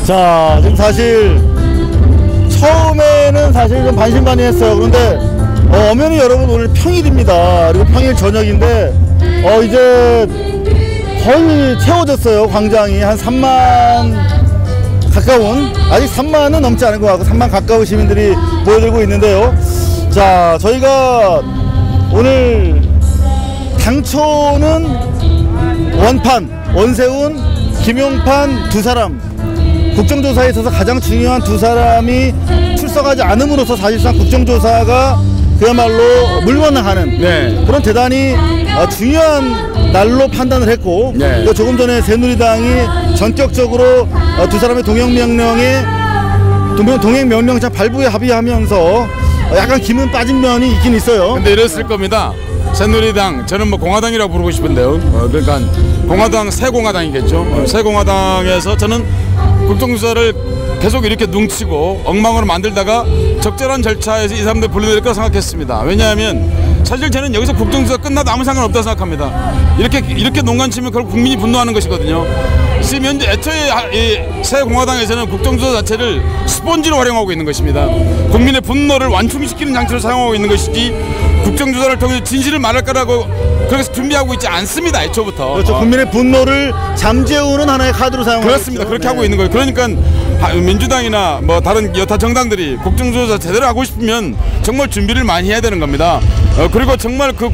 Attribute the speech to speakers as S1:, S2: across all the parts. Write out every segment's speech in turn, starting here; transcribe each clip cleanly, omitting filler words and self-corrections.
S1: 자, 지금 사실 처음에는 사실 좀 반신반의했어요. 그런데 엄연히 여러분 오늘 평일입니다. 그리고 평일 저녁인데 이제 거의 채워졌어요. 광장이 한 3만 가까운, 아직 3만은 넘지 않은 것 같고 3만 가까운 시민들이 모여들고 있는데요. 자, 저희가 오늘 당초는 원판, 원세훈, 김용판 두 사람, 국정조사에 있어서 가장 중요한 두 사람이 출석하지 않음으로써 사실상 국정조사가 그야말로 물건나가는 그런 대단히 중요한 날로 판단을 했고, 조금 전에 새누리당이 전격적으로 두 사람의 동행명령장 발부에 합의하면서 약간 기분 빠진 면이 있긴 있어요.
S2: 근데 이랬을 겁니다. 새누리당, 저는 뭐 공화당이라고 부르고 싶은데요. 그러니까 공화당, 새공화당이겠죠. 새공화당에서 저는 국정조사를 계속 이렇게 눈치고 엉망으로 만들다가 적절한 절차에서 이 사람들 불러낼 거라 생각했습니다. 왜냐하면 사실 저는 여기서 국정조사 끝나도 아무 상관없다고 생각합니다. 이렇게 농간치면 결국 국민이 분노하는 것이거든요. 지금 현재 애초에 이 새공화당에서는 국정조사 자체를 스폰지로 활용하고 있는 것입니다. 국민의 분노를 완충시키는 장치로 사용하고 있는 것이지 국정조사를 통해 진실을 말할 거라고 그래서 준비하고 있지 않습니다. 애초부터.
S1: 그렇죠. 국민의 분노를 잠재우는 하나의 카드로 사용하고
S2: 그렇습니다. 있죠. 그렇게 하고 있는 거예요. 그러니까 민주당이나 뭐 다른 여타 정당들이 국정조사 제대로 하고 싶으면 정말 준비를 많이 해야 되는 겁니다. 그리고 정말 그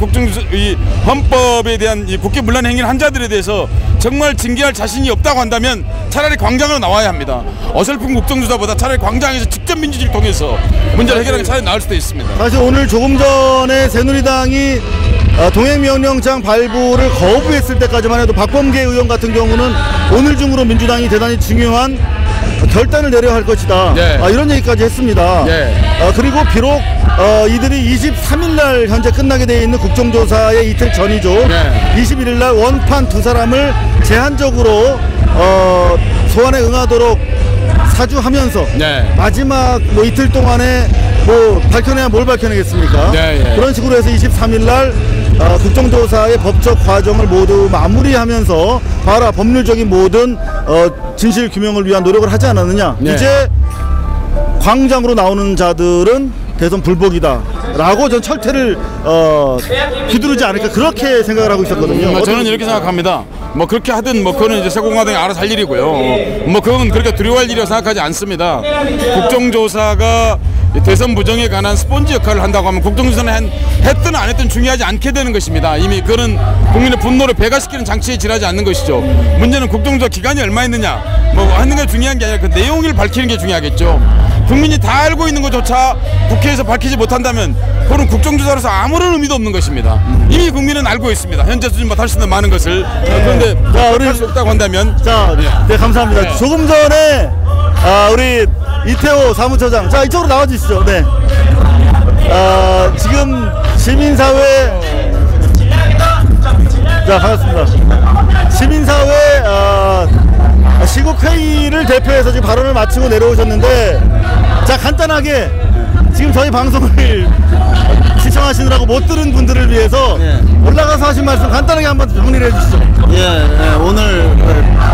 S2: 이 헌법에 대한 이 국회 문란 행위를 한 자들에 대해서 정말 징계할 자신이 없다고 한다면 차라리 광장으로 나와야 합니다. 어설픈 국정조사보다 차라리 광장에서 직접 민주주의를 통해서 문제를 해결하는 게 차라리 나을 수도 있습니다.
S1: 사실 오늘 조금 전에 새누리당이 동행명령장 발부를 거부했을 때까지만 해도 박범계 의원 같은 경우는 오늘 중으로 민주당이 대단히 중요한 결단을 내려야 할 것이다. 이런 얘기까지 했습니다. 그리고 비록 이들이 23일날 현재 끝나게 되어 있는 국정조사의 이틀 전이죠. 21일날 원판 두 사람을 제한적으로 소환에 응하도록 사주하면서 마지막 뭐 이틀 동안에 뭐 밝혀내야 뭘 밝혀내겠습니까? 그런 식으로 해서 23일날 국정조사의 법적 과정을 모두 마무리하면서 바로 법률적인 모든 진실 규명을 위한 노력을 하지 않았느냐. 이제 광장으로 나오는 자들은 대선 불복이다 라고 전 철퇴를 휘두르지 않을까 그렇게 생각을 하고 있었거든요.
S2: 저는 이렇게 생각합니다. 뭐 그렇게 하든 뭐 그거는 이제 새공화당이 알아서 할 일이고요. 뭐 그건 그렇게 두려워할 일이라고 생각하지 않습니다. 국정조사가 대선 부정에 관한 스폰지 역할을 한다고 하면 국정조사는 했든 안 했든 중요하지 않게 되는 것입니다. 이미 그는 국민의 분노를 배가시키는 장치에 지나지 않는 것이죠. 문제는 국정조사 기간이 얼마 있느냐 뭐 하는 게 중요한 게 아니라 그 내용을 밝히는 게 중요하겠죠. 국민이 다 알고 있는 것조차 국회에서 밝히지 못한다면 그건 국정조사로서 아무런 의미도 없는 것입니다. 이미 국민은 알고 있습니다. 현재 수준보다 훨씬 더 많은 것을. 그런데 할 수 없다고 한다면
S1: 네, 감사합니다. 조금 전에 우리 이태호 사무처장, 자 이쪽으로 나와주시죠. 네. 지금 시민사회, 자 반갑습니다. 시민사회 시국회의를 대표해서 지금 발언을 마치고 내려오셨는데, 자 간단하게 지금 저희 방송을 시청하시느라고 못 들은 분들을 위해서 올라가서 하신 말씀 간단하게 한번 정리를 해주시죠.
S3: 오늘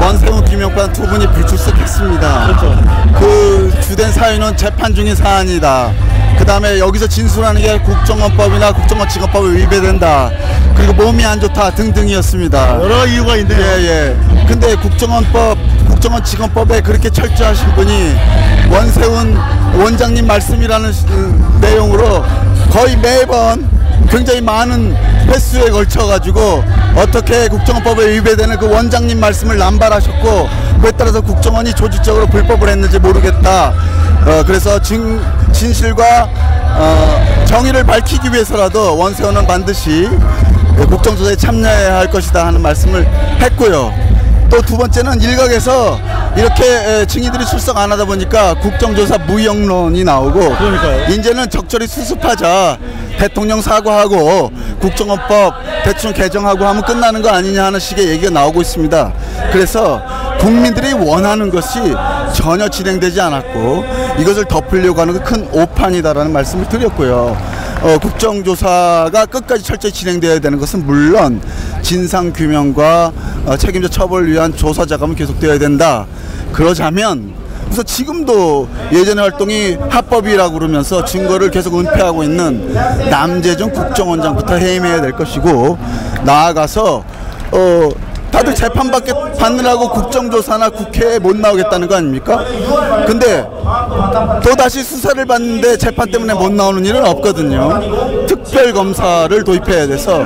S3: 원세훈, 김용판 두 분이 불출석했습니다.
S1: 그렇죠.
S3: 그 주된 사유는 재판 중인 사안이다. 그 다음에 여기서 진술하는 게 국정원법이나 국정원직원법에 위배된다. 그리고 몸이 안 좋다 등등이었습니다.
S1: 여러 이유가 있네요.
S3: 근데 국정원직원법에 그렇게 철저하신 분이 원세훈 원장님 말씀이라는 내용으로 거의 매번 굉장히 많은 횟수에 걸쳐 가지고 어떻게 국정원법에 위배되는 그 원장님 말씀을 남발하셨고, 그에 따라서 국정원이 조직적으로 불법을 했는지 모르겠다. 그래서 진실과 정의를 밝히기 위해서라도 원세훈은 반드시 국정조사에 참여해야 할 것이다 하는 말씀을 했고요. 또 두 번째는 일각에서 이렇게 증인들이 출석 안 하다 보니까 국정조사 무용론이 나오고,
S1: 그러니까요.
S3: 이제는 적절히 수습하자, 대통령 사과하고 국정원법 대충 개정하고 하면 끝나는 거 아니냐 하는 식의 얘기가 나오고 있습니다. 그래서 국민들이 원하는 것이 전혀 진행되지 않았고 이것을 덮으려고 하는 큰 오판이다라는 말씀을 드렸고요. 국정조사가 끝까지 철저히 진행되어야 되는 것은 물론 진상규명과 책임자 처벌을 위한 조사 자금은 계속되어야 된다. 그러자면 그래서 지금도 예전의 활동이 합법이라고 그러면서 증거를 계속 은폐하고 있는 남재준 국정원장부터 해임해야 될 것이고, 나아가서 다들 재판 받느라고 국정조사나 국회에 못 나오겠다는 거 아닙니까? 근데 또다시 수사를 받는데 재판 때문에 못 나오는 일은 없거든요. 특별검사를 도입해야 돼서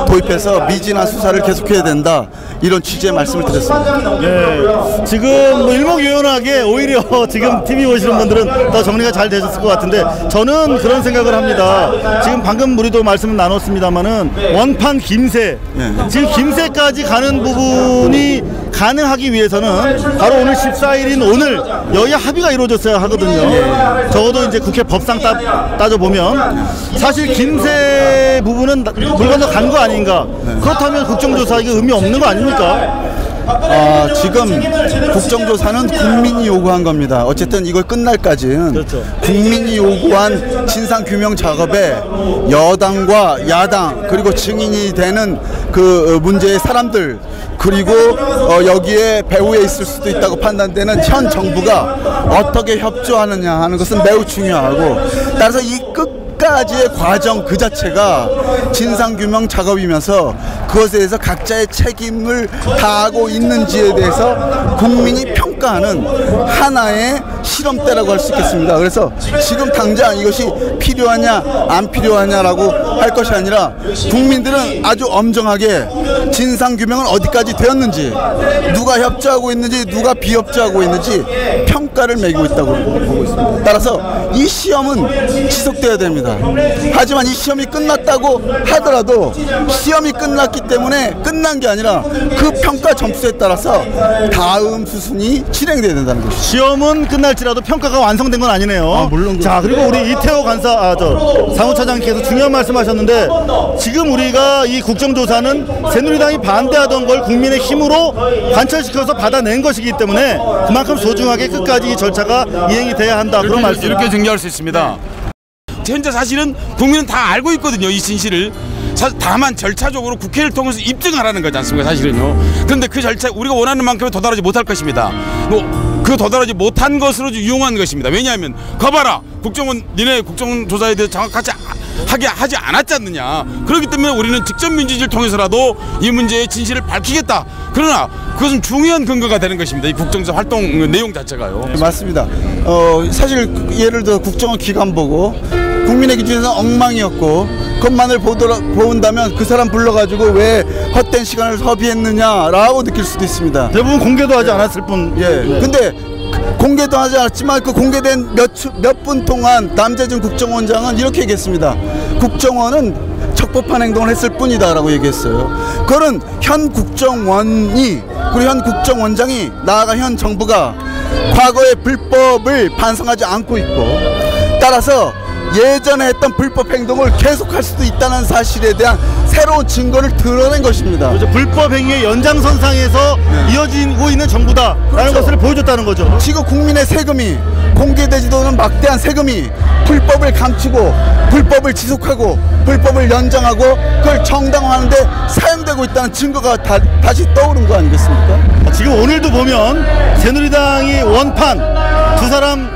S3: 도입해서 미진한 수사를 계속해야 된다, 이런 취지의 말씀을 드렸습니다.
S1: 네, 지금 뭐 일목요연하게 오히려 지금 TV 보시는 분들은 더 정리가 잘 되셨을 것 같은데, 저는 그런 생각을 합니다. 지금 방금 우리도 말씀을 나눴습니다만은 원판 김새, 지금 김새까지 가는 부분이 가능하기 위해서는 바로 오늘 14일인 오늘 여야 합의가 이루어졌어야 하거든요. 적어도 이제 국회 법상 따져보면 사실 김새 부분은 물 건너 간 거 아닌가. 그렇다면 국정조사 이게 의미 없는 거 아닙니까?
S3: 지금 국정조사는 국민이 요구한 겁니다. 어쨌든 이걸 끝날까지는
S1: 그렇죠.
S3: 국민이 요구한 진상규명 작업에 여당과 야당 그리고 증인이 되는 그 문제의 사람들, 그리고 여기에 배후에 있을 수도 있다고 판단되는 현 정부가 어떻게 협조하느냐 하는 것은 매우 중요하고, 따라서 이 끝까지의 과정 그 자체가 진상규명 작업이면서 그것에 대해서 각자의 책임을 다하고 있는지에 대해서 국민이 평가하는 하나의 실험대라고 할 수 있겠습니다. 그래서 지금 당장 이것이 필요하냐 안 필요하냐라고 할 것이 아니라, 국민들은 아주 엄정하게 진상규명은 어디까지 되었는지, 누가 협조하고 있는지 누가 비협조하고 있는지 평가를 매기고 있다고 보고 있습니다. 따라서 이 시험은 지속돼야 됩니다. 하지만 이 시험이 끝났다고 하더라도 시험이 끝났기 때문에 끝난 게 아니라 그 평가 점수에 따라서 다음 수순이 진행돼야 된다는 것이죠.
S1: 시험은 끝날지라도 평가가 완성된 건 아니네요.
S3: 물론
S1: 자, 그리고 우리 이태호 사무처장께서 중요한 말씀하셨는데, 지금 우리가 이 국정조사는 새누리당이 반대하던 걸 국민의 힘으로 관철시켜서 받아낸 것이기 때문에 그만큼 소중하게 끝까지 이 절차가 이행이 돼야 한다, 그런 말씀.
S2: 이렇게 정리할 수 있습니다. 현재 사실은 국민은 다 알고 있거든요, 이 진실을. 다만 절차적으로 국회를 통해서 입증하라는 거지 않습니까, 사실은요. 그런데 그 절차 우리가 원하는 만큼에 도달하지 못할 것입니다. 그 도달하지 못한 것으로 이용한 것입니다. 왜냐하면 거봐라, 니네 국정조사에 대해서 정확하지 하지 않았지 않느냐. 그렇기 때문에 우리는 직접 민주주의를 통해서라도 이 문제의 진실을 밝히겠다. 그러나 그것은 중요한 근거가 되는 것입니다, 이 국정조사 활동 내용 자체가요.
S3: 맞습니다. 사실 예를 들어 국정원 기관 보고 국민의 기준에서 엉망이었고, 그것만을 본다면 그 사람 불러가지고 왜 헛된 시간을 허비했느냐라고 느낄 수도 있습니다.
S1: 대부분 공개도 하지 않았을 뿐.
S3: 근데 공개도 하지 않았지만 그 공개된 몇 분 동안 남재준 국정원장은 이렇게 얘기했습니다. 국정원은 적법한 행동을 했을 뿐이다라고 얘기했어요. 그거는 현 국정원이, 그리고 현 국정원장이, 나아가 현 정부가 과거의 불법을 반성하지 않고 있고, 따라서 예전에 했던 불법 행동을 계속할 수도 있다는 사실에 대한 새로운 증거를 드러낸 것입니다.
S1: 그렇죠. 불법 행위의 연장선상에서 이어지고 있는 정부다라는
S3: 그렇죠.
S1: 것을 보여줬다는 거죠.
S3: 지금 국민의 세금이, 공개되지도 않은 막대한 세금이 불법을 감추고 불법을 지속하고 불법을 연장하고 그걸 정당화하는데 사용되고 있다는 증거가 다시 떠오른 거 아니겠습니까?
S1: 지금 오늘도 보면 새누리당이 원판 두 사람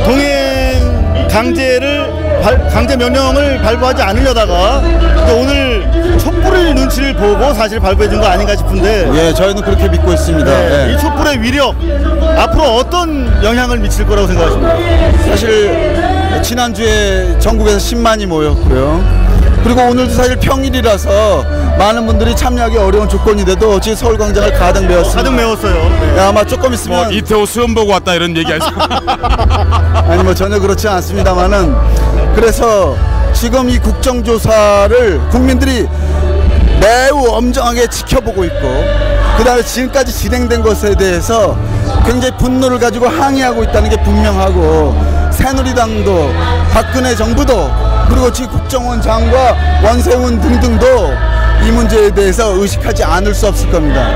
S1: 동행 강제 명령을 발부하지 않으려다가 오늘 촛불의 눈치를 보고 사실 발부해 준 거 아닌가 싶은데,
S3: 예, 저희는 그렇게 믿고 있습니다.
S1: 이 촛불의 위력 앞으로 어떤 영향을 미칠 거라고 생각하십니까?
S3: 사실 지난주에 전국에서 10만이 모였고요. 그리고 오늘도 사실 평일이라서 많은 분들이 참여하기 어려운 조건이 돼도 지금 서울광장을 가득 메웠습니다.
S1: 가득 메웠어요.
S3: 아마 조금 있으면
S2: 이태호 수험 보고 왔다 이런 얘기 하시죠.
S3: 아니 뭐 전혀 그렇지 않습니다만은, 그래서 지금 이 국정조사를 국민들이 매우 엄정하게 지켜보고 있고, 그 다음에 지금까지 진행된 것에 대해서 굉장히 분노를 가지고 항의하고 있다는 게 분명하고, 새누리당도 박근혜 정부도 그리고 지금 국정원장과 원세훈 등등도 이 문제에 대해서 의식하지 않을 수 없을 겁니다.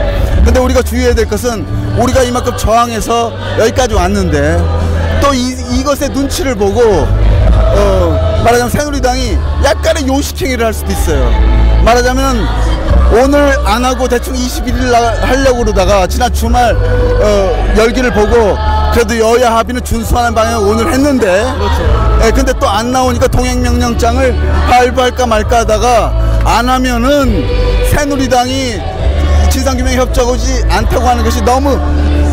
S3: 근데 우리가 주의해야 될 것은, 우리가 이만큼 저항해서 여기까지 왔는데 또 이것의 눈치를 보고 말하자면 새누리당이 약간의 요식행위를 할 수도 있어요. 말하자면 오늘 안 하고 대충 21일 하려고 그러다가 지난 주말 열기를 보고 그래도 여야 합의는 준수하는 방향을 오늘 했는데 근데 또 안 나오니까 동행명령장을 발부할까 말까 하다가 안 하면은 새누리당이 진상규명 협조하지 않다고 하는 것이 너무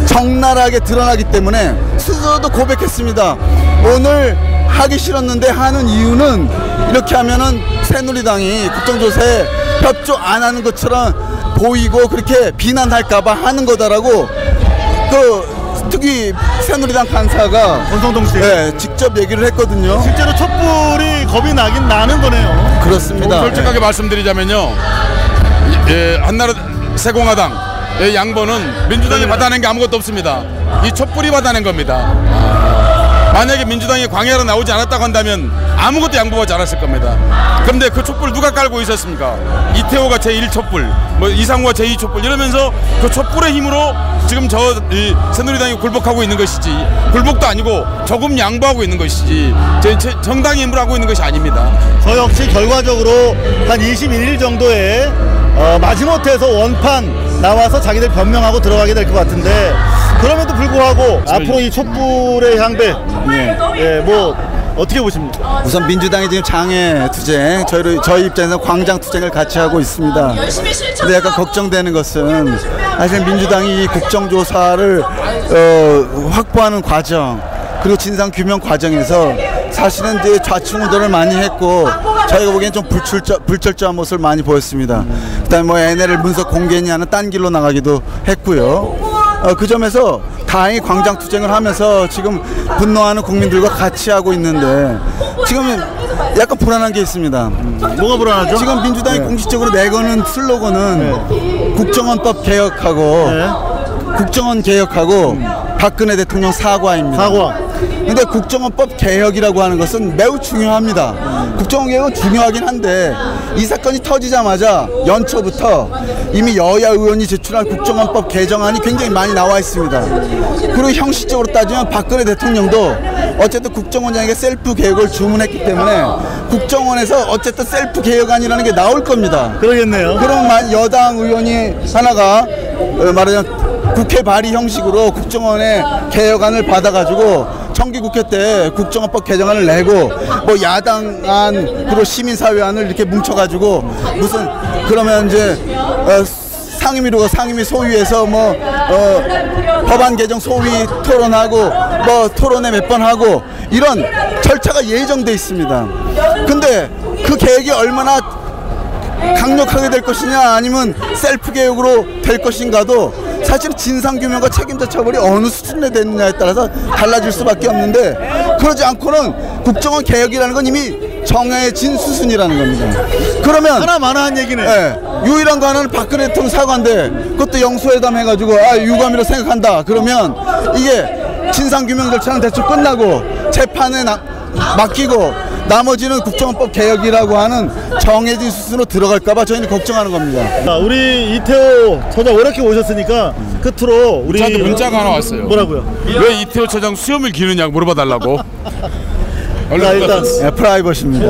S3: 적나라하게 드러나기 때문에 스스로도 고백했습니다. 오늘 하기 싫었는데 하는 이유는 이렇게 하면은 새누리당이 국정조사에 협조 안 하는 것처럼 보이고 그렇게 비난할까봐 하는 거다라고 특히 새누리당 간사가
S1: 권성동 씨
S3: 직접 얘기를 했거든요.
S1: 실제로 촛불이 겁이 나긴 나는 거네요.
S3: 그렇습니다.
S2: 솔직하게 말씀드리자면요, 한나라 새공화당 양보는 민주당이 받아낸 게 아무것도 없습니다. 이 촛불이 받아낸 겁니다. 만약에 민주당이 광야로 나오지 않았다고 한다면 아무것도 양보하지 않았을 겁니다. 그런데 그 촛불 누가 깔고 있었습니까? 이태호가 제1촛불, 뭐 이상우가 제2촛불 이러면서 그 촛불의 힘으로 지금 새누리당이 굴복하고 있는 것이지, 굴복도 아니고 조금 양보하고 있는 것이지 정당의 힘으로 하고 있는 것이 아닙니다.
S1: 저 역시 결과적으로 한 21일 정도에 마지못해서 원판 나와서 자기들 변명하고 들어가게 될 것 같은데, 그럼에도 불구하고 앞으로 이 촛불의 향배 뭐 어떻게 보십니까?
S3: 우선 민주당이 지금 장애 투쟁, 저희 입장에서 광장 투쟁을 같이 하고 있습니다. 근데 약간 걱정되는 것은 사실 민주당이 이 국정조사를 확보하는 과정, 그리고 진상규명 과정에서 사실은 이제 좌충우돌을 많이 했고 저희가 보기엔 좀 불철저한 모습을 많이 보였습니다. 그다음에 뭐 NLL 문서 공개니 하는 딴 길로 나가기도 했고요. 그 점에서 다행히 광장 투쟁을 하면서 지금 분노하는 국민들과 같이 하고 있는데 지금 약간 불안한 게 있습니다.
S1: 뭐가 불안하죠?
S3: 지금 민주당이 공식적으로 내거는 슬로건은 국정원법 개혁하고 국정원 개혁하고 박근혜 대통령 사과입니다.
S1: 사과.
S3: 근데 국정원법 개혁이라고 하는 것은 매우 중요합니다. 국정원 개혁은 중요하긴 한데 이 사건이 터지자마자 연초부터 이미 여야 의원이 제출한 국정원법 개정안이 굉장히 많이 나와 있습니다. 그리고 형식적으로 따지면 박근혜 대통령도 어쨌든 국정원장에게 셀프 개혁을 주문했기 때문에 국정원에서 어쨌든 셀프 개혁안이라는 게 나올 겁니다.
S1: 그러겠네요.
S3: 그러면 여당 의원이 하나가 말하자면 국회 발의 형식으로 국정원의 개혁안을 받아가지고 정기국회 때 국정원법 개정안을 내고 뭐 야당안 그리고 시민사회안을 이렇게 뭉쳐가지고 무슨 그러면 이제 상임위로 상임위 소위에서 뭐 법안 개정 소위 토론하고 뭐 토론회 몇 번 하고 이런 절차가 예정돼 있습니다. 근데 그 계획이 얼마나 강력하게 될 것이냐 아니면 셀프 개혁으로 될 것인가도 사실 진상규명과 책임자 처벌이 어느 수준에 되느냐에 따라서 달라질 수밖에 없는데 그러지 않고는 국정원 개혁이라는 건 이미 정해진 수순이라는 겁니다. 그러면
S1: 하나만한 얘기네.
S3: 유일한 거 하나는 박근혜 대통령 사과인데 그것도 영수회담 해가지고 유감이라고 생각한다. 그러면 이게 진상규명 절차는 대충 끝나고 재판에 맡기고 나머지는 국정원법 개혁이라고 하는 정해진 수순으로 들어갈까봐 저희는 걱정하는 겁니다.
S1: 자, 우리 이태호 처장 이렇게 오셨으니까 끝으로 우리
S2: 저한테 문자가 하나 왔어요.
S1: 뭐라고요?
S2: 왜 이태호 처장 수염을 기르냐고 물어봐달라고.
S1: 자, 일단
S3: 프라이버시입니다.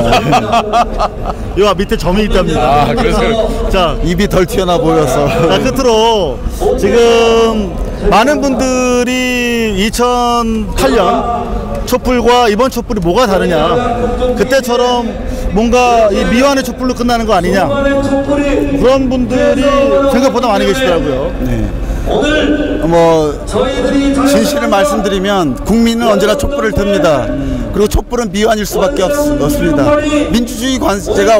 S1: 요 밑에 점이 있답니다.
S2: 그래서
S1: 자,
S3: 입이 덜 튀어나 보여서.
S1: 자, 끝으로 지금 많은 분들이 2008년 촛불과 이번 촛불이 뭐가 다르냐, 그때처럼 뭔가 이 미완의 촛불로 끝나는 거 아니냐, 그런 분들이 생각보다 많이 계시더라고요.
S3: 네. 뭐 진실을 말씀드리면 국민은 언제나 촛불을 듭니다. 그리고 촛불은 미완일 수밖에 없습니다. 민주주의 관제가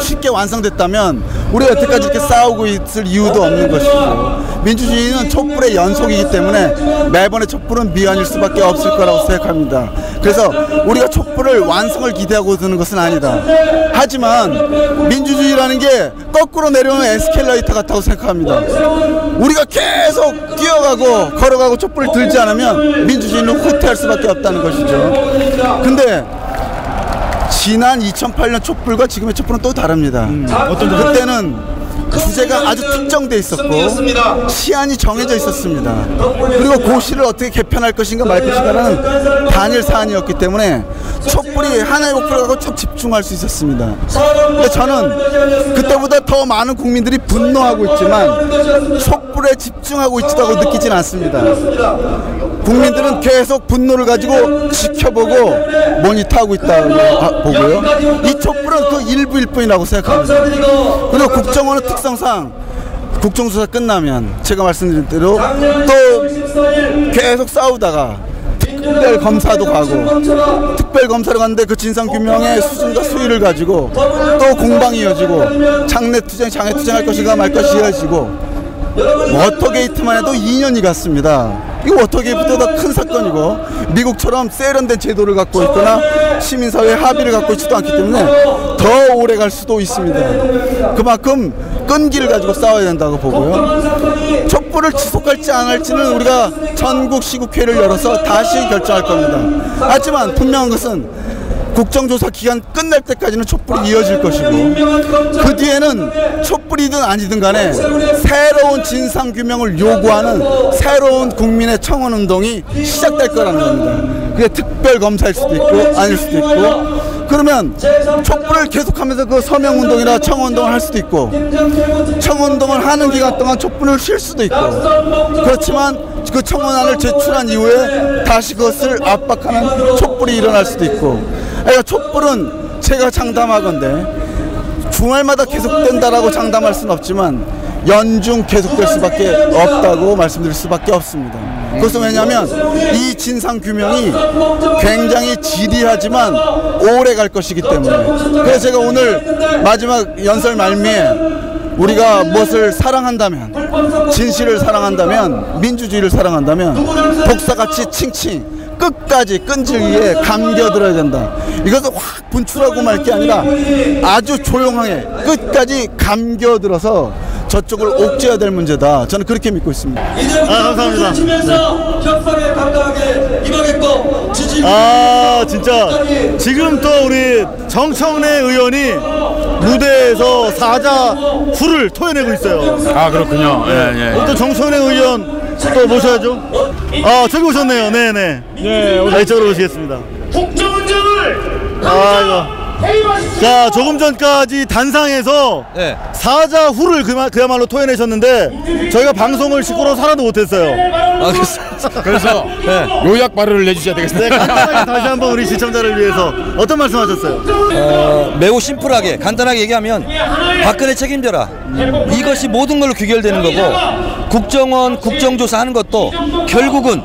S3: 쉽게 완성됐다면 우리가 여태까지 이렇게 싸우고 있을 이유도 없는 것이죠. 민주주의는 촛불의 연속이기 때문에 매번의 촛불은 미완일 수밖에 없을 거라고 생각합니다. 그래서 우리가 촛불을 완성을 기대하고 드는 것은 아니다. 하지만 민주주의라는 게 거꾸로 내려오는 에스컬레이터 같다고 생각합니다. 우리가 계속 뛰어가고 걸어가고 촛불을 들지 않으면 민주주의는 후퇴할 수밖에 없다는 것이죠. 근데 지난 2008년 촛불과 지금의 촛불은 또 다릅니다. 그때는 주제가 아주 특정돼 있었고 시한이 정해져 있었습니다. 그리고 고시를 어떻게 개편할 것인가 말 것인가는 단일 사안이었기 때문에 촛불이 하나의 목표를 갖고 쭉 집중할 수 있었습니다. 근데 저는 그때보다 더 많은 국민들이 분노하고 있지만 촛불에 집중하고 있지도 느끼진 않습니다. 국민들은 계속 분노를 가지고 지켜보고 모니터하고 있다고 보고요. 이 촛불은 그 일부일 뿐이라고 생각합니다. 그리고 국정원의 특성상 국정조사 끝나면 제가 말씀드린 대로 또 계속 싸우다가 특별검사도 가고 특별검사로 갔는데 그 진상규명의 수준과 수위를 가지고 또 공방이 이어지고 장외투쟁할 것인가 말 것이 이어지고 워터게이트만 해도 2년이 갔습니다. 이 워터게이트보다 큰 사건이고 미국처럼 세련된 제도를 갖고 있거나 시민사회 합의를 갖고 있지도 않기 때문에 더 오래 갈 수도 있습니다. 그만큼 끈기를 가지고 싸워야 된다고 보고요. 촛불을 지속할지 안 할지는 우리가 전국 시국회를 열어서 다시 결정할 겁니다. 하지만 분명한 것은 국정조사 기간 끝날 때까지는 촛불이 이어질 것이고 그 뒤에는 촛불이든 아니든 간에 새로운 진상규명을 요구하는 새로운 국민의 청원운동이 시작될 거라는 겁니다. 그게 특별검사일 수도 있고 아닐 수도 있고 그러면 촛불을 계속하면서 그 서명운동이나 청원운동을 할 수도 있고 청원운동을 하는 기간 동안 촛불을 쉴 수도 있고 그렇지만 그 청원안을 제출한 이후에 다시 그것을 압박하는 촛불이 일어날 수도 있고 그러니까 촛불은 제가 장담하건대 주말마다 계속된다라고 장담할 수는 없지만 연중 계속될 수밖에 없다고 말씀드릴 수밖에 없습니다. 그것은 왜냐하면 이 진상규명이 굉장히 지리하지만 오래 갈 것이기 때문에 그래서 제가 오늘 마지막 연설 말미에 우리가 무엇을 사랑한다면 진실을 사랑한다면 민주주의를 사랑한다면 독사같이 칭칭 끝까지 끈질기게 감겨들어야 된다. 이것을 확 분출하고 말 게 아니라 아주 조용하게 끝까지 감겨들어서 저쪽을 옥죄어야 될 문제다. 저는 그렇게 믿고 있습니다.
S1: 감사합니다. 진짜 지금 또 우리 정청래 의원이 무대에서 사자 후를 토해내고 있어요.
S2: 아 그렇군요. 예.
S1: 또 정청래 의원 또 모셔야죠. 저기 오셨네요. 네네. 네, 이쪽으로 오시겠습니다. 자, 조금 전까지 단상에서 사자 후를 그야말로 토해내셨는데 저희가 방송을 시끄러워서 하나도 못했어요.
S2: 그래서 요약 발언을 내주셔야 되겠습니다.
S1: 네, 간단하게 다시 한번 우리 시청자를 위해서 어떤 말씀하셨어요?
S4: 매우 심플하게 간단하게 얘기하면 박근혜 책임져라. 이것이 모든 걸로 귀결되는 거고 국정원 국정조사 하는 것도 결국은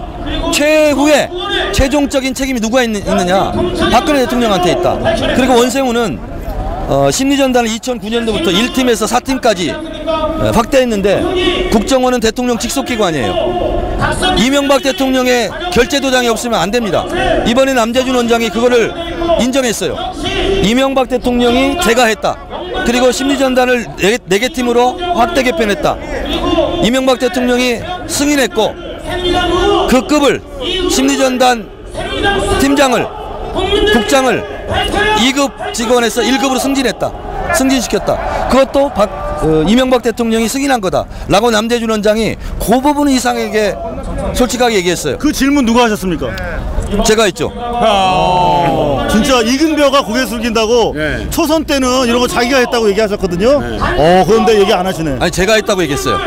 S4: 최후의 최종적인 책임이 누가 있느냐? 박근혜 대통령한테 있다. 그리고 원세훈은 심리전단을 2009년도부터 1팀에서 4팀까지 확대했는데 국정원은 대통령 직속기관이에요. 이명박 대통령의 결재도장이 없으면 안 됩니다. 이번에 남재준 원장이 그거를 인정했어요. 이명박 대통령이 제가 했다. 그리고 심리전단을 4개 팀으로 확대 개편했다. 이명박 대통령이 승인했고 그 급을 심리전단 팀장을 국장을 2급 직원에서 1급으로 승진시켰다. 그것도 이명박 대통령이 승인한 거다 라고 남재준 원장이 그 부분 이상에게 솔직하게 얘기했어요.
S1: 그 질문 누가 하셨습니까?
S4: 제가 했죠.
S1: 진짜 이근벼가 고개 숙인다고 초선 때는 이런 거 자기가 했다고 얘기하셨거든요. 그런데 얘기 안 하시네.
S4: 아니 제가 했다고 얘기했어요.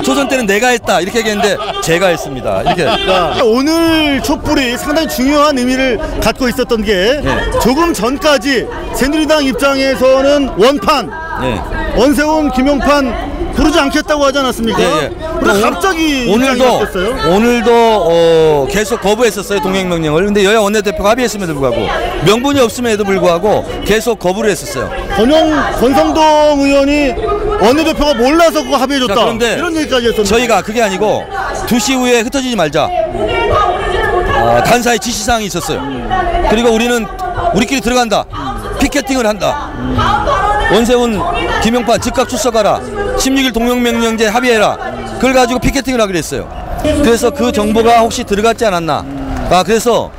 S4: 초선 때는 내가 했다 이렇게 얘기했는데 제가 했습니다. 이렇게.
S1: 오늘 촛불이 상당히 중요한 의미를 갖고 있었던 게 조금 전까지 새누리당 입장에서는 원판 원세훈 김용판 부르지 않겠다고 하지 않았습니까? 근데 갑자기
S4: 오늘도 계속 거부했었어요. 동행명령을. 근데 여야 원내대표가 합의했음에도 불구하고 명분이 없음에도 불구하고 계속 거부를 했었어요.
S1: 권성동 의원이 원내대표가 몰라서 그거 합의해줬다.
S4: 그런데
S1: 이런 얘기까지 했었는데
S4: 저희가 그게 아니고 2시 후에 흩어지지 말자. 단사의 지시사항이 있었어요. 그리고 우리끼리 들어간다. 피켓팅을 한다. 원세훈 김용판 즉각 출석하라. 16일 동명명령제 합의해라. 그걸 가지고 피켓팅을 하기로 했어요. 그래서 그 정보가 혹시 들어갔지 않았나. 그래서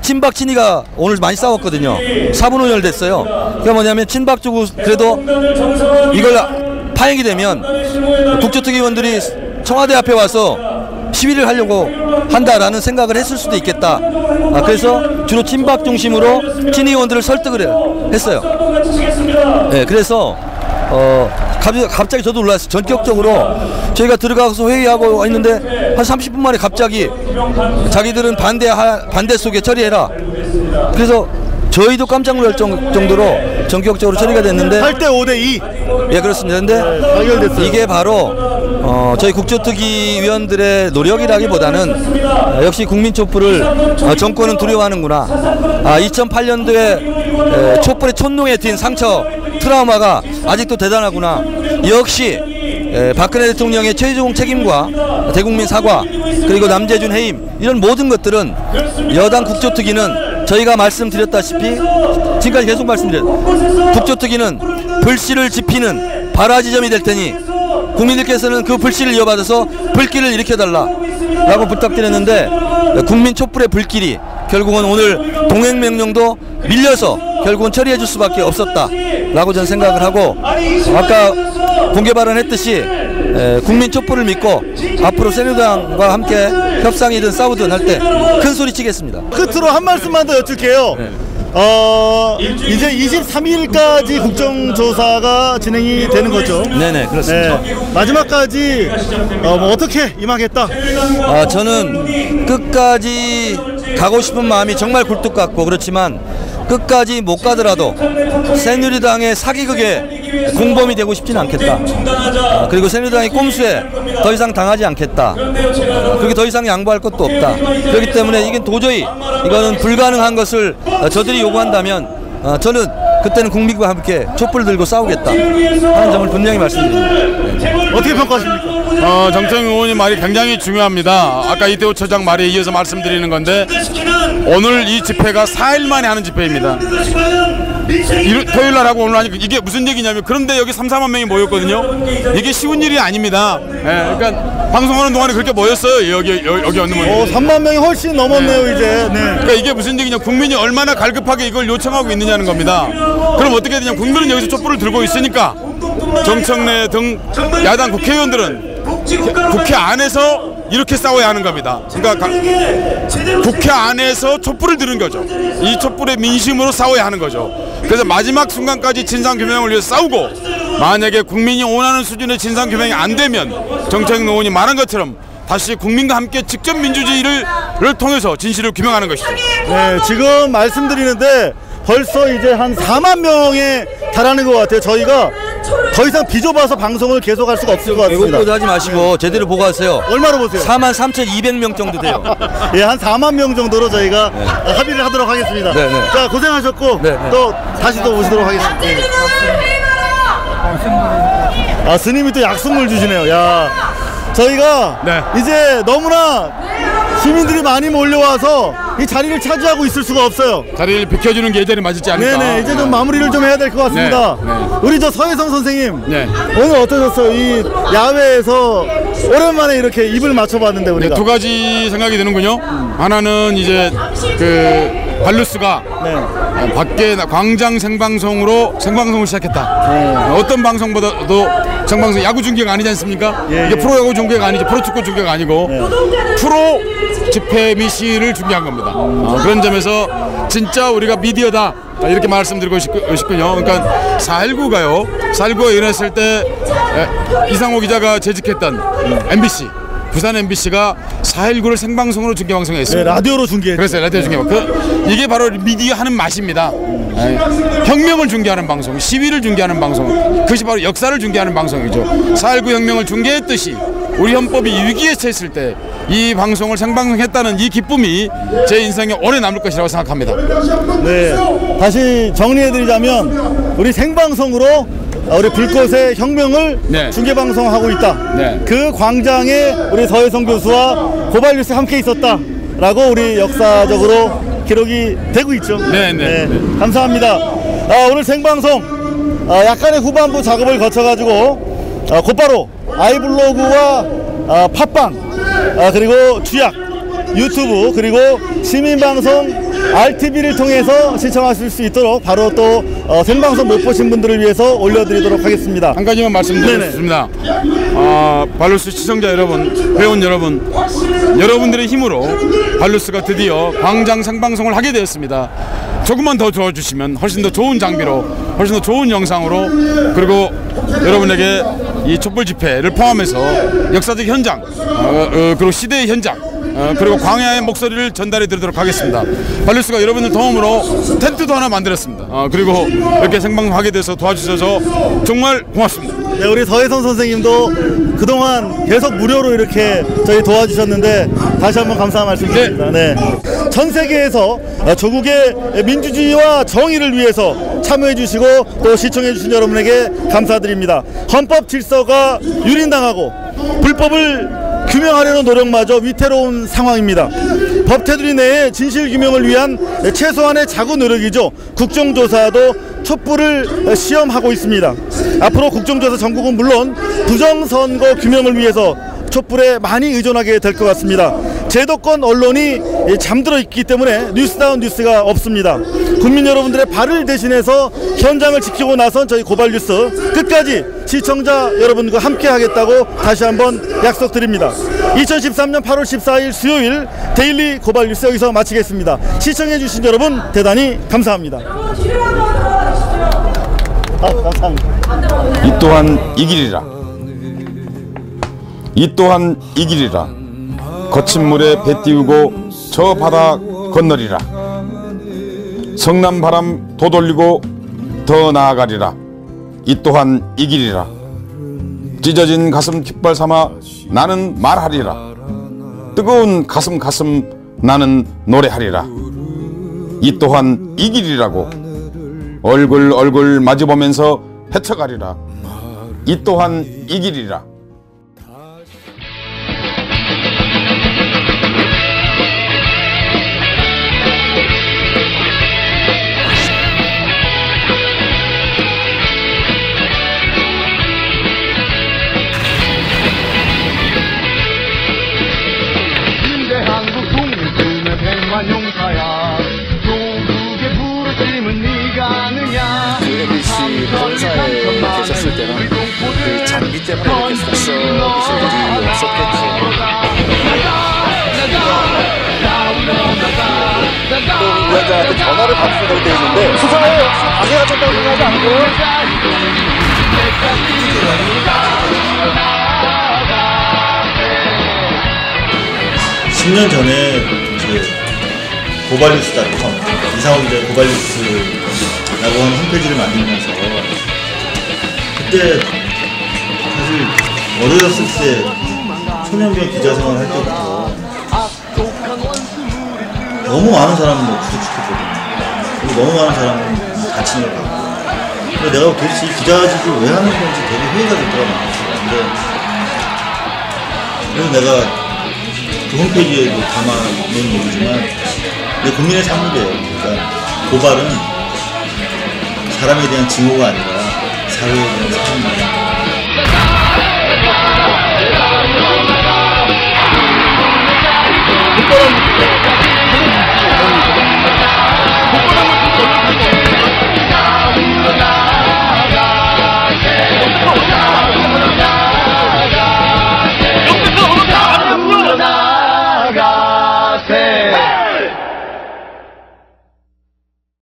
S4: 친박 친이가 오늘 많이 싸웠거든요. 사분오열 됐어요. 그게 뭐냐면 친박 쪽은 그래도 이걸 파행이 되면 국조특위원들이 청와대 앞에 와서 시위를 하려고 한다라는 생각을 했을 수도 있겠다. 그래서 주로 친박 중심으로 친위 의원들을 설득을 했어요. 네, 그래서 갑자기 저도 놀랐어요. 전격적으로 저희가 들어가서 회의하고 있는데 한 30분 만에 갑자기 자기들은 반대 속에 처리해라. 그래서 저희도 깜짝 놀랄 정도로 전격적으로 처리가 됐는데
S1: 8대 5대 2.
S4: 예, 그렇습니다. 근데
S1: 해결됐어요.
S4: 이게 바로 저희 국조특위 위원들의 노력이라기보다는 역시 국민촛불을 정권은 두려워하는구나. 2008년도에 촛불의 촛농에 띈 상처 트라우마가 아직도 대단하구나. 역시 박근혜 대통령의 최종 책임과 대국민 사과 그리고 남재준 해임 이런 모든 것들은 여당 국조특위는 저희가 말씀드렸다시피 지금까지 계속 말씀드렸죠. 국조특위는 불씨를 지피는 발화지점이 될 테니 국민들께서는 그 불씨를 이어받아서 불길을 일으켜달라라고 부탁드렸는데 국민 촛불의 불길이 결국은 오늘 동행명령도 밀려서 결국은 처리해 줄 수밖에 없었다라고 저는 생각을 하고 아까 공개 발언했듯이 국민 촛불을 믿고 앞으로 새누리당과 함께 협상이든 싸우든 할 때 큰 소리 치겠습니다.
S1: 끝으로 한 말씀만 더 여쭐게요. 이제 23일까지 국정조사가 진행이 되는 거죠.
S4: 네네, 그렇습니다.
S1: 네, 마지막까지 어떻게 임하겠다.
S4: 저는 끝까지 가고 싶은 마음이 정말 굴뚝 같고 그렇지만 끝까지 못 가더라도 새누리당의 사기극의 공범이 되고 싶지는 않겠다. 그리고 새누리당의 꼼수에 더 이상 당하지 않겠다. 그렇게 더 이상 양보할 것도 없다. 그렇기 때문에 이게 도저히 이거는 불가능한 것을 저들이 요구한다면 저는 그때는 국민과 함께 촛불을 들고 싸우겠다 하는 점을 분명히 말씀드립니다.
S1: 어떻게 평가하십니까?
S2: 정청래 의원님 말이 굉장히 중요합니다. 아까 이태호 처장 말에 이어서 말씀드리는 건데 오늘 이 집회가 4일 만에 하는 집회입니다. 토요일 날 하고 오늘 하니까 이게 무슨 얘기냐면 그런데 여기 3-4만 명이 모였거든요. 이게 쉬운 일이 아닙니다. 그러니까 방송하는 동안에 그렇게 모였어요. 여기 없는 분이.
S1: 3만 명이 훨씬 넘었네요. 이제. 네.
S2: 그러니까 이게 무슨 얘기냐, 국민이 얼마나 갈급하게 이걸 요청하고 있느냐는 겁니다. 그럼 어떻게 되냐, 국민은 여기서 촛불을 들고 있으니까 정청래 등 야당 국회의원들은 국회 안에서 이렇게 싸워야 하는 겁니다. 그러니까 국회 안에서 촛불을 드는 거죠. 이 촛불의 민심으로 싸워야 하는 거죠. 그래서 마지막 순간까지 진상규명을 위해서 싸우고, 만약에 국민이 원하는 수준의 진상규명이 안 되면 정청래 의원이 말한 것처럼 다시 국민과 함께 직접 민주주의를 통해서 진실을 규명하는 것이죠.
S1: 네, 지금 말씀드리는데 벌써 이제 한 4만 명에 달하는 것 같아요. 저희가 더 이상 비좁아서 방송을 계속할 수가 없을 것 같습니다.
S4: 외국보도 하지 마시고 제대로 보고 하세요.
S1: 얼마로 보세요?
S4: 43,200명 정도 돼요.
S1: 예, 한 4만 명 정도로 저희가 합의를 하도록 하겠습니다.
S4: 네, 네.
S1: 자, 고생하셨고 또 다시 또 오시도록 하겠습니다. 스님이 또 약속을 주시네요. 야, 저희가 이제 너무나 시민들이 많이 몰려와서 이 자리를 차지하고 있을 수가 없어요.
S2: 자리를 비켜주는 게 예전에 맞을지 않을까.
S1: 네네, 이제 좀 마무리를 좀 해야 될 것 같습니다. 우리 저 서혜성 선생님, 오늘 어떠셨어요? 이 야외에서 오랜만에 이렇게 입을 맞춰봤는데 우리가.
S2: 두 가지 생각이 드는군요. 하나는 이제 그 발루스가 밖에 광장 생방송으로 생방송을 시작했다. 어떤 방송보다도 생방송 야구 중계가 아니지 않습니까? 이게 프로야구 중계가 아니죠. 프로축구 중계가 아니고 프로 집회 및 시위를 중계한 겁니다. 그런 점에서 진짜 우리가 미디어다 이렇게 말씀드리고 싶군요. 그러니까 4.19가요. 4.19가 일어났을 때 이상호 기자가 재직했던 MBC, 부산 MBC가 4.19를 생방송으로 중계방송했습니다.
S1: 네, 라디오로 중계했죠.
S2: 그래서 라디오 중계. 이게 바로 미디어 하는 맛입니다. 혁명을 중계하는 방송, 시위를 중계하는 방송, 그것이 바로 역사를 중계하는 방송이죠. 4.19 혁명을 중계했듯이 우리 헌법이 위기에 처했을 때 이 방송을 생방송했다는 이 기쁨이 제 인생에 오래 남을 것이라고 생각합니다.
S1: 네, 다시 정리해드리자면 우리 생방송으로 우리 불꽃의 혁명을 중계방송하고 있다. 그 광장에 우리 서혜성 교수와 고발뉴스 함께 있었다라고 우리 역사적으로 기록이 되고 있죠. 네, 감사합니다. 오늘 생방송 약간의 후반부 작업을 거쳐가지고 곧바로 아이블로그와 팟빵 그리고 주약, 유튜브, 그리고 시민방송 RTV를 통해서 시청하실 수 있도록 바로 또 생방송 못 보신 분들을 위해서 올려드리도록 하겠습니다.
S2: 한 가지만 말씀드리겠습니다. 발루스 시청자 여러분, 회원 여러분, 여러분들의 힘으로 발루스가 드디어 광장 생방송을 하게 되었습니다. 조금만 더 도와주시면 훨씬 더 좋은 장비로, 훨씬 더 좋은 영상으로, 그리고 여러분에게 이 촛불 집회를 포함해서 역사적 현장, 그리고 시대의 현장, 그리고 광야의 목소리를 전달해 드리도록 하겠습니다. 발루스가 여러분들 도움으로 텐트도 하나 만들었습니다. 그리고 이렇게 생방송하게 돼서 도와주셔서 정말 고맙습니다.
S1: 네, 우리 서혜선 선생님도 그동안 계속 무료로 이렇게 저희 도와주셨는데 다시 한번 감사한 말씀드립니다. 네. 전 세계에서 조국의 민주주의와 정의를 위해서 참여해 주시고 또 시청해 주신 여러분에게 감사드립니다. 헌법 질서가 유린당하고 불법을 규명하려는 노력마저 위태로운 상황입니다. 법 테두리 내에 진실 규명을 위한 최소한의 자구 노력이죠. 국정조사도 촛불을 시험하고 있습니다. 앞으로 국정조사 전국은 물론 부정선거 규명을 위해서 촛불에 많이 의존하게 될 것 같습니다. 제도권 언론이 잠들어 있기 때문에 뉴스다운 뉴스가 없습니다. 국민 여러분들의 발을 대신해서 현장을 지키고 나선 저희 고발뉴스 끝까지 시청자 여러분과 함께 하겠다고 다시 한번 약속드립니다. 2013년 8월 14일 수요일 데일리 고발뉴스 여기서 마치겠습니다. 시청해주신 여러분 대단히 감사합니다. 감사합니다.
S2: 이 또한 이 길이라. 이 또한 이 길이라. 거친 물에 배 띄우고 저 바다 건너리라. 성남 바람 도돌리고 더 나아가리라. 이 또한 이 길이라. 찢어진 가슴 깃발 삼아 나는 말하리라. 뜨거운 가슴 나는 노래하리라. 이 또한 이 길이라고. 얼굴 마주보면서 헤쳐가리라. 이 또한 이 길이라.
S5: 용사야 조국의 부르심은 네가 아느냐.
S6: MBC 본사에 계셨을 때는 그 장비 때문에 이렇게 낯선 분들이 없었겠죠. 또 위원장한테 전화를 받으셔도 되는데 수사에 역시 방해가 쳤다고 생각하지 않고요.
S1: 10년 전에 고발뉴스닷컴 이상호 기자의 고발뉴스라고 하는 홈페이지를 만들면서 그때 사실 어렸을 때 초년병 기자 생활을 할 때부터 너무 많은 사람을 구속시켰거든요. 그리고 너무 많은 사람을 갇힌 걸 봤고, 근데 내가 도대체 이 기자직을 왜 하는 건지 되게 회의가 됐더라고요. 그래서 내가 그 홈페이지에도 담아놓은 얘기지만 내 국민의 삶이래요. 그러니까 고발은 사람에 대한 증오가 아니라 사회에 대한 사랑입니다.